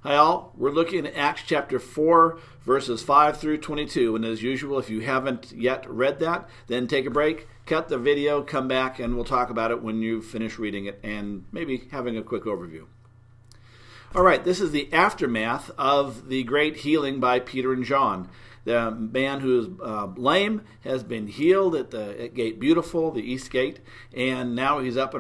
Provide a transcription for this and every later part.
Hi all, we're looking at Acts chapter 4, verses 5 through 22. And as usual, if you haven't yet read that, then take a break, cut the video, come back, and we'll talk about it when you finish reading it and maybe having a quick overview. All right, this is the aftermath of the great healing by Peter and John. The man who is lame has been healed at Gate Beautiful, the East Gate, and now he's up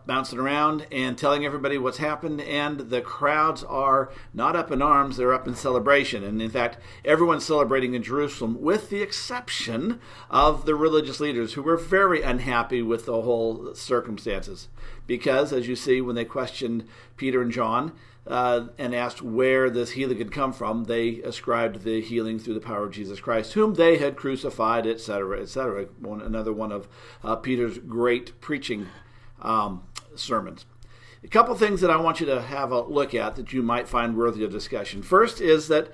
bouncing around and telling everybody what's happened, and the crowds are not up in arms, they're up in celebration. And in fact, everyone's celebrating in Jerusalem with the exception of the religious leaders who were very unhappy with the whole circumstances. Because, as you see, when they questioned Peter and John, and asked where this healing had come from, they ascribed the healing through the power of Jesus Christ, whom they had crucified, etc., etc. Another one of Peter's great preaching sermons. A couple things that I want you to have a look at that you might find worthy of discussion. First is that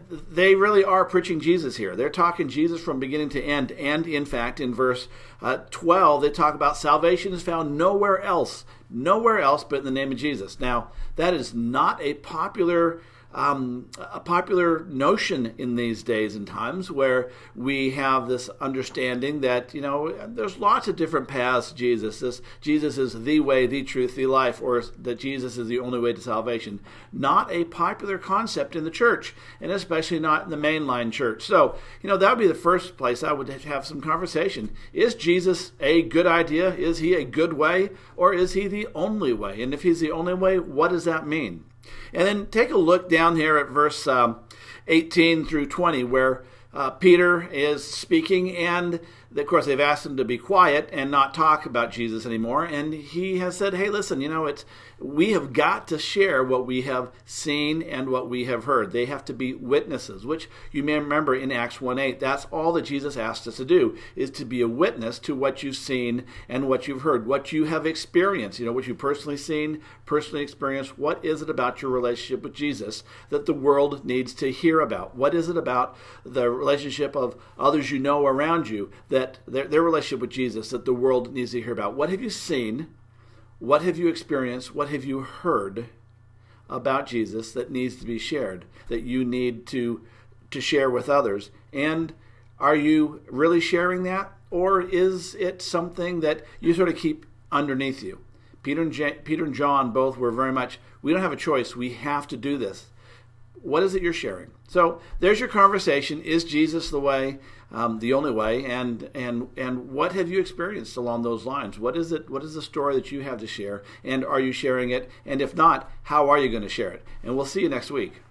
they really are preaching Jesus here. They're talking Jesus from beginning to end. And in fact, in verse 12, they talk about salvation is found nowhere else but in the name of Jesus. Now, that is not a popular notion in these days and times, where we have this understanding that, there's lots of different paths to Jesus. Jesus is the way, the truth, the life, or that Jesus is the only way to salvation. Not a popular concept in the church, and especially not in the mainline church. So, that would be the first place I would have some conversation. Is Jesus a good idea? Is he a good way? Or is he the only way? And if he's the only way, what does that mean? And then take a look down here at verse 18 through 20, where Peter is speaking, and of course they've asked him to be quiet and not talk about Jesus anymore. And he has said, hey, listen, we have got to share what we have seen and what we have heard. They have to be witnesses, which you may remember in Acts 1:8. That's all that Jesus asked us to do, is to be a witness to what you've seen and what you've heard, what you have experienced, what you've personally seen, personally experienced. What is it about your relationship with Jesus that the world needs to hear about? What is it about the relationship of others around you, that their relationship with Jesus, that the world needs to hear about? What have you seen? What have you experienced? What have you heard about Jesus that needs to be shared, that you need to share with others? And are you really sharing that? Or is it something that you sort of keep underneath you? Peter and John both were very much, we don't have a choice. We have to do this. What is it you're sharing? So there's your conversation. Is Jesus the way, the only way? And what have you experienced along those lines? What is it? What is the story that you have to share? And are you sharing it? And if not, how are you going to share it? And we'll see you next week.